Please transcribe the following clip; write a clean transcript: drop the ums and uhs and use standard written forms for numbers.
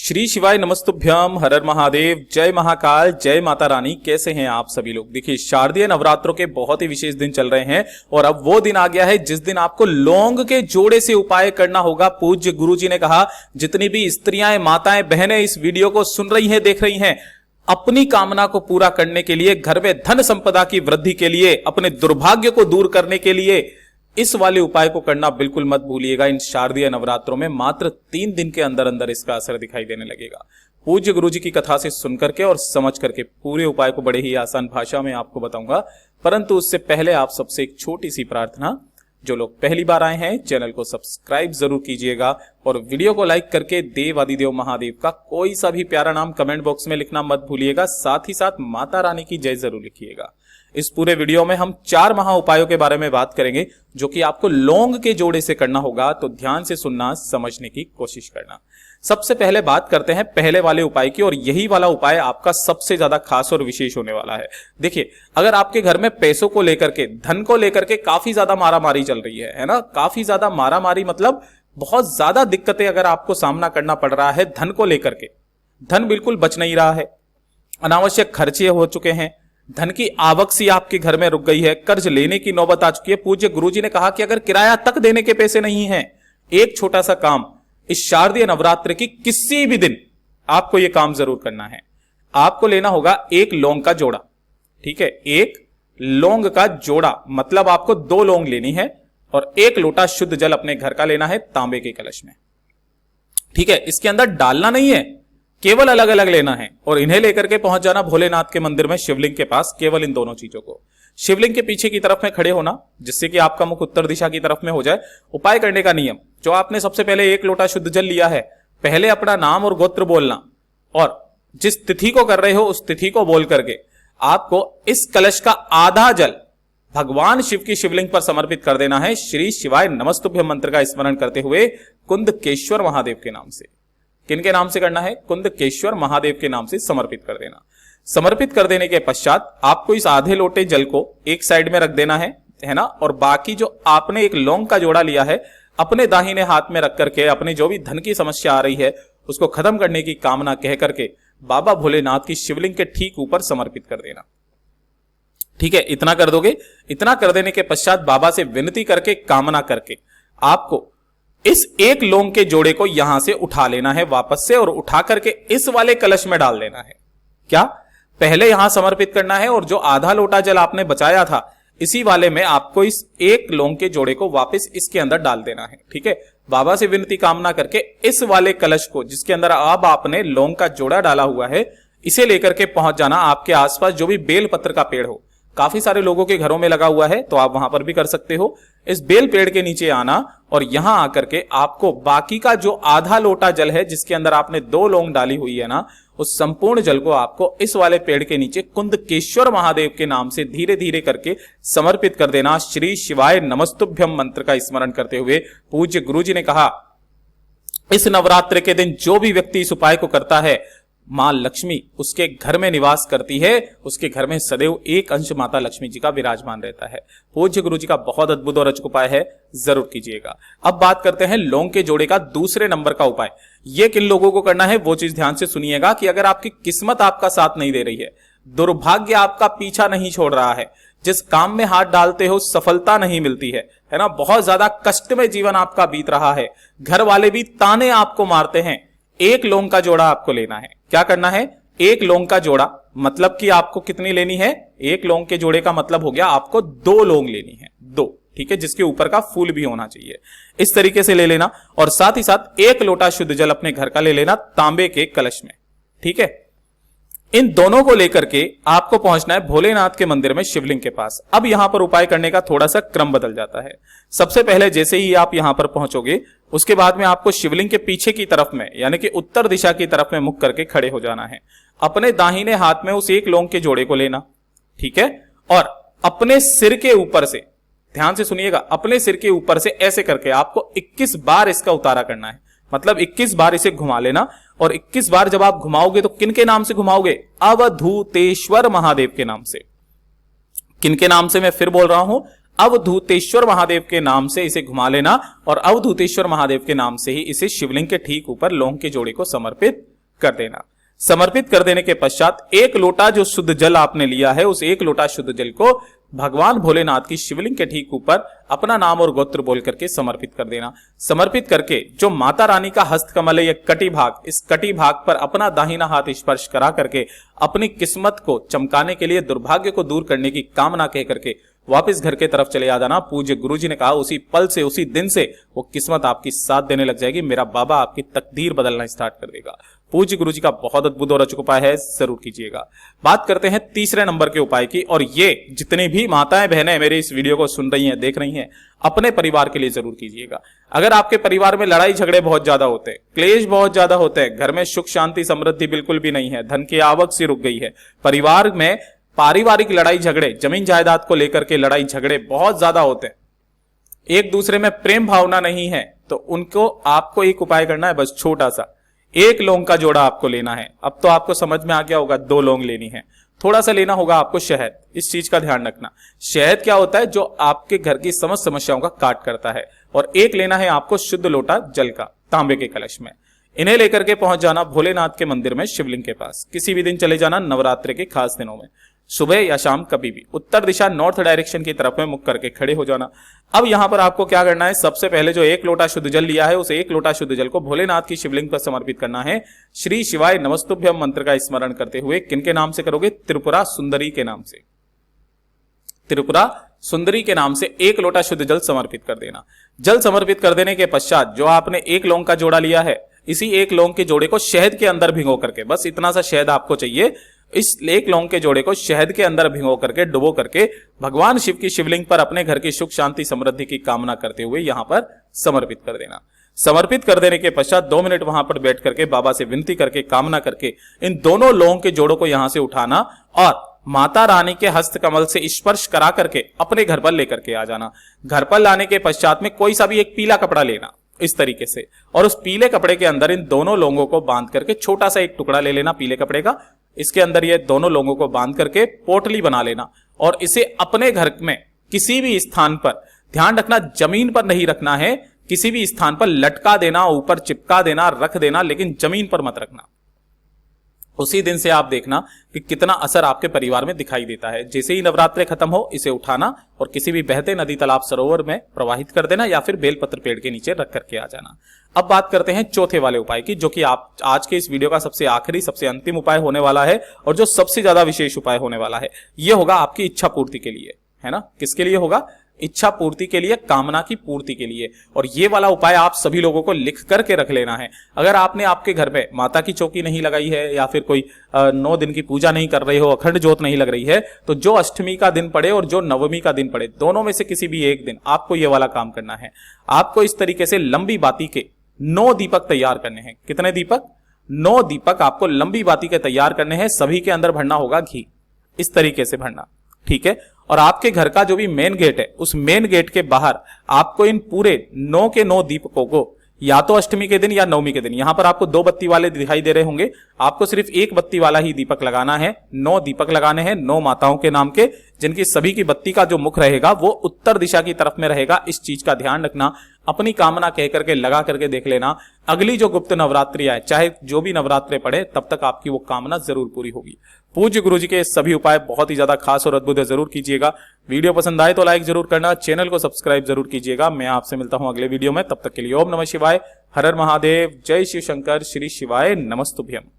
श्री शिवाय नमस्तुभ्यम, हर हर महादेव, जय महाकाल, जय माता रानी। कैसे हैं आप सभी लोग। देखिए, शारदीय नवरात्रों के बहुत ही विशेष दिन चल रहे हैं और अब वो दिन आ गया है जिस दिन आपको लौंग के जोड़े से उपाय करना होगा। पूज्य गुरुजी ने कहा, जितनी भी स्त्रियां, माताएं, बहनें इस वीडियो को सुन रही हैं, देख रही हैं, अपनी कामना को पूरा करने के लिए, घर में धन संपदा की वृद्धि के लिए, अपने दुर्भाग्य को दूर करने के लिए इस वाले उपाय को करना बिल्कुल मत भूलिएगा। इन शारदीय नवरात्रों में मात्र 3 दिन के अंदर अंदर इसका असर दिखाई देने लगेगा। पूज्य गुरुजी की कथा से सुन करके और समझ करके पूरे उपाय को बड़े ही आसान भाषा में आपको बताऊंगा, परंतु उससे पहले आप सबसे एक छोटी सी प्रार्थना। जो लोग पहली बार आए हैं, चैनल को सब्सक्राइब जरूर कीजिएगा और वीडियो को लाइक करके देव आदिदेव महादेव का कोई सा भी प्यारा नाम कमेंट बॉक्स में लिखना मत भूलिएगा। साथ ही साथ माता रानी की जय जरूर लिखिएगा। इस पूरे वीडियो में हम 4 महा उपायों के बारे में बात करेंगे जो कि आपको लौंग के जोड़े से करना होगा, तो ध्यान से सुनना, समझने की कोशिश करना। सबसे पहले बात करते हैं पहले वाले उपाय की, और यही वाला उपाय आपका सबसे ज्यादा खास और विशेष होने वाला है। देखिए, अगर आपके घर में पैसों को लेकर के, धन को लेकर के काफी ज्यादा मारामारी चल रही है ना, काफी ज्यादा मारामारी मतलब बहुत ज्यादा दिक्कतें अगर आपको सामना करना पड़ रहा है धन को लेकर के, धन बिल्कुल बच नहीं रहा है, अनावश्यक खर्चे हो चुके हैं, धन की आवक सी आपके घर में रुक गई है, कर्ज लेने की नौबत आ चुकी है। पूज्य गुरुजी ने कहा कि अगर किराया तक देने के पैसे नहीं हैं, एक छोटा सा काम इस शारदीय नवरात्र की किसी भी दिन आपको यह काम जरूर करना है। आपको लेना होगा एक लौंग का जोड़ा। ठीक है, एक लौंग का जोड़ा मतलब आपको 2 लौंग लेनी है और 1 लोटा शुद्ध जल अपने घर का लेना है, तांबे के कलश में। ठीक है, इसके अंदर डालना नहीं है, केवल अलग अलग लेना है और इन्हें लेकर के पहुंच जाना भोलेनाथ के मंदिर में, शिवलिंग के पास। केवल इन दोनों चीजों को, शिवलिंग के पीछे की तरफ में खड़े होना जिससे कि आपका मुख उत्तर दिशा की तरफ में हो जाए। उपाय करने का नियम, जो आपने सबसे पहले 1 लोटा शुद्ध जल लिया है, पहले अपना नाम और गोत्र बोलना और जिस तिथि को कर रहे हो उस तिथि को बोल करके आपको इस कलश का आधा जल भगवान शिव की शिवलिंग पर समर्पित कर देना है। श्री शिवाय नमस्तुभ्यम मंत्र का स्मरण करते हुए कुंदकेश्वर महादेव के नाम से। किनके नाम से करना है? कुंदकेश्वर महादेव के नाम से समर्पित कर देना। समर्पित कर देने के पश्चात आपको इस आधे लोटे जल को एक साइड में रख देना है ना, और बाकी जो आपने एक लौंग का जोड़ा लिया है अपने दाहिने हाथ में रख करके अपने जो भी धन की समस्या आ रही है उसको खत्म करने की कामना कह करके बाबा भोलेनाथ की शिवलिंग के ठीक ऊपर समर्पित कर देना। ठीक है, इतना कर दोगे। इतना कर देने के पश्चात बाबा से विनती करके, कामना करके आपको इस एक लौंग के जोड़े को यहां से उठा लेना है वापस से, और उठा करके इस वाले कलश में डाल देना है। क्या? पहले यहां समर्पित करना है और जो आधा लोटा जल आपने बचाया था इसी वाले में आपको इस एक लौंग के जोड़े को वापस इसके अंदर डाल देना है। ठीक है, बाबा से विनती कामना करके इस वाले कलश को, जिसके अंदर अब आपने लौंग का जोड़ा डाला हुआ है, इसे लेकर के पहुंच जाना आपके आसपास जो भी बेल पत्र का पेड़ हो। काफी सारे लोगों के घरों में लगा हुआ है तो आप वहां पर भी कर सकते हो। इस बेल पेड़ के नीचे आना और यहां आकर के आपको बाकी का जो आधा लोटा जल है जिसके अंदर आपने 2 लौंग डाली हुई है ना, उस संपूर्ण जल को आपको इस वाले पेड़ के नीचे कुंदकेश्वर महादेव के नाम से धीरे धीरे करके समर्पित कर देना। श्री शिवाय नमस्तुभ्यम मंत्र का स्मरण करते हुए पूज्य गुरुजी ने कहा, इस नवरात्र के दिन जो भी व्यक्ति इस उपाय को करता है, मां लक्ष्मी उसके घर में निवास करती है, उसके घर में सदैव एक अंश माता लक्ष्मी जी का विराजमान रहता है। पूज्य गुरु जी का बहुत अद्भुत और अचूक उपाय है, जरूर कीजिएगा। अब बात करते हैं लौंग के जोड़े का दूसरे नंबर का उपाय। ये किन लोगों को करना है वो चीज ध्यान से सुनिएगा कि अगर आपकी किस्मत आपका साथ नहीं दे रही है, दुर्भाग्य आपका पीछा नहीं छोड़ रहा है, जिस काम में हाथ डालते हो सफलता नहीं मिलती है ना, बहुत ज्यादा कष्ट में जीवन आपका बीत रहा है, घर वाले भी ताने आपको मारते हैं, एक लौंग का जोड़ा आपको लेना है। क्या करना है? एक लौंग का जोड़ा मतलब कि आपको कितनी लेनी है? एक लौंग के जोड़े का मतलब हो गया आपको 2 लौंग लेनी है, 2। ठीक है, जिसके ऊपर का फूल भी होना चाहिए। इस तरीके से ले लेना और साथ ही साथ 1 लोटा शुद्ध जल अपने घर का ले लेना, तांबे के कलश में। ठीक है, इन दोनों को लेकर के आपको पहुंचना है भोलेनाथ के मंदिर में, शिवलिंग के पास। अब यहां पर उपाय करने का थोड़ा सा क्रम बदल जाता है। सबसे पहले जैसे ही आप यहां पर पहुंचोगे उसके बाद में आपको शिवलिंग के पीछे की तरफ में, यानी कि उत्तर दिशा की तरफ में मुख करके खड़े हो जाना है। अपने दाहिने हाथ में उस एक लौंग के जोड़े को लेना। ठीक है, और अपने सिर के ऊपर से, ध्यान से सुनिएगा, अपने सिर के ऊपर से ऐसे करके आपको 21 बार इसका उतारा करना है। मतलब 21 बार इसे घुमा लेना, और 21 बार जब आप घुमाओगे तो किनके नाम से घुमाओगे? अवधूतेश्वर महादेव के नाम से। किनके नाम से? मैं फिर बोल रहा हूं, अवधूतेश्वर महादेव के नाम से इसे घुमा लेना और अवधूतेश्वर महादेव के नाम से ही इसे शिवलिंग के ठीक ऊपर लौंग के जोड़े को समर्पित कर देना। समर्पित कर देने के पश्चात एक लोटा जो शुद्ध जल आपने लिया है, उस एक लोटा शुद्ध जल को भगवान भोलेनाथ की शिवलिंग के ठीक ऊपर अपना नाम और गोत्र बोल करके समर्पित कर देना। समर्पित करके जो माता रानी का हस्तकमल है, ये कटी भाग, इस कटी भाग पर अपना दाहिना हाथ स्पर्श करा करके अपनी किस्मत को चमकाने के लिए, दुर्भाग्य को दूर करने की कामना कह करके वापस घर के तरफ चले आ जाना। पूज्य गुरुजी ने कहा उसी पल से, उसी दिन से वो किस्मत आपकी साथ देने लग जाएगी। मेरा बाबा आपकी तकदीर बदलना स्टार्ट कर देगा। पूज्य गुरुजी का बहुत अद्भुत और अचूक उपाय है, जरूर कीजिएगा। बात करते हैं तीसरे नंबर के उपाय की, और ये जितनी भी माताएं बहनें मेरी इस वीडियो को सुन रही हैं, देख रही हैं, अपने परिवार के लिए जरूर कीजिएगा। अगर आपके परिवार में लड़ाई झगड़े बहुत ज्यादा होते हैं, क्लेश बहुत ज्यादा होते हैं, घर में सुख शांति समृद्धि बिल्कुल भी नहीं है, धन की आवक सी रुक गई है, परिवार में पारिवारिक लड़ाई झगड़े, जमीन जायदाद को लेकर के लड़ाई झगड़े बहुत ज्यादा होते हैं, एक दूसरे में प्रेम भावना नहीं है, तो उनको आपको एक उपाय करना है, बस छोटा सा, एक लौंग का जोड़ा आपको लेना है। अब तो आपको समझ में आ गया होगा, 2 लौंग लेनी है। थोड़ा सा लेना होगा आपको शहद, इस चीज का ध्यान रखना। शहद क्या होता है, जो आपके घर की समस्त समस्याओं का काट करता है। और एक लेना है आपको शुद्ध लोटा जल का, तांबे के कलश में। इन्हें लेकर के पहुंच जाना भोलेनाथ के मंदिर में, शिवलिंग के पास। किसी भी दिन चले जाना, नवरात्रि के खास दिनों में, सुबह या शाम कभी भी। उत्तर दिशा, नॉर्थ डायरेक्शन की तरफ में मुख करके खड़े हो जाना। अब यहां पर आपको क्या करना है, सबसे पहले जो एक लोटा शुद्ध जल लिया है, उस एक लोटा शुद्ध जल को भोलेनाथ की शिवलिंग पर समर्पित करना है। श्री शिवाय नमस्तुभ्यम मंत्र का स्मरण करते हुए, किनके नाम से करोगे, त्रिपुरा सुंदरी के नाम से। त्रिपुरा सुंदरी के नाम से एक लोटा शुद्ध जल समर्पित कर देना। जल समर्पित कर देने के पश्चात जो आपने एक लौंग का जोड़ा लिया है, इसी एक लौंग के जोड़े को शहद के अंदर भिगो करके, बस इतना सा शहद आपको चाहिए, इस एक लौंग के जोड़े को शहद के अंदर भिगो करके, डुबो करके भगवान शिव की शिवलिंग पर अपने घर की सुख शांति समृद्धि की कामना करते हुए यहां पर समर्पित कर देना। समर्पित कर देने के पश्चात 2 मिनट वहां पर बैठ करके बाबा से विनती करके, कामना करके इन दोनों लौंग के जोड़ों को यहां से उठाना और माता रानी के हस्त कमल से स्पर्श करा करके अपने घर पर लेकर के आ जाना। घर पर लाने के पश्चात में कोई सा भी एक पीला कपड़ा लेना, इस तरीके से, और उस पीले कपड़े के अंदर इन दोनों लौंगों को बांध करके, छोटा सा एक टुकड़ा ले लेना पीले कपड़े का, इसके अंदर ये दोनों लौंगों को बांध करके पोटली बना लेना और इसे अपने घर में किसी भी स्थान पर, ध्यान रखना जमीन पर नहीं रखना है, किसी भी स्थान पर लटका देना, ऊपर चिपका देना, रख देना, लेकिन जमीन पर मत रखना। उसी दिन से आप देखना कि कितना असर आपके परिवार में दिखाई देता है। जैसे ही नवरात्रे खत्म हो, इसे उठाना और किसी भी बहते नदी, तालाब, सरोवर में प्रवाहित कर देना, या फिर बेलपत्र पेड़ के नीचे रख करके आ जाना। अब बात करते हैं चौथे वाले उपाय की, जो कि आप आज के इस वीडियो का सबसे आखिरी, सबसे अंतिम उपाय होने वाला है, और जो सबसे ज्यादा विशेष उपाय होने वाला है। यह होगा आपकी इच्छा पूर्ति के लिए, है ना। किसके लिए होगा, इच्छा पूर्ति के लिए, कामना की पूर्ति के लिए। और ये वाला उपाय आप सभी लोगों को लिख करके रख लेना है। अगर आपने आपके घर में माता की चौकी नहीं लगाई है, या फिर कोई 9 दिन की पूजा नहीं कर रहे हो, अखंड ज्योत नहीं लग रही है, तो जो अष्टमी का दिन पड़े और जो नवमी का दिन पड़े, दोनों में से किसी भी एक दिन आपको ये वाला काम करना है। आपको इस तरीके से लंबी बाती के 9 दीपक तैयार करने हैं। कितने दीपक, 9 दीपक आपको लंबी बाती के तैयार करने हैं। सभी के अंदर भरना होगा घी, इस तरीके से भरना, ठीक है। और आपके घर का जो भी मेन गेट है, उस मेन गेट के बाहर आपको इन पूरे 9 के 9 दीपकों को, या तो अष्टमी के दिन या नवमी के दिन, यहां पर आपको 2 बत्ती वाले दिखाई दे रहे होंगे, आपको सिर्फ 1 बत्ती वाला ही दीपक लगाना है। 9 दीपक लगाने हैं 9 माताओं के नाम के, जिनकी सभी की बत्ती का जो मुख रहेगा वो उत्तर दिशा की तरफ में रहेगा। इस चीज का ध्यान रखना। अपनी कामना कह करके लगा करके देख लेना, अगली जो गुप्त नवरात्रि आए, चाहे जो भी नवरात्रे पड़े, तब तक आपकी वो कामना जरूर पूरी होगी। पूज्य गुरुजी के सभी उपाय बहुत ही ज्यादा खास और अद्भुत है, जरूर कीजिएगा। वीडियो पसंद आए तो लाइक जरूर करना, चैनल को सब्सक्राइब जरूर कीजिएगा। मैं आपसे मिलता हूं अगले वीडियो में, तब तक के लिए ओम नमः शिवाय, हर हर महादेव, जय शिव शंकर, श्री शिवाय नमस्तुभ्यम।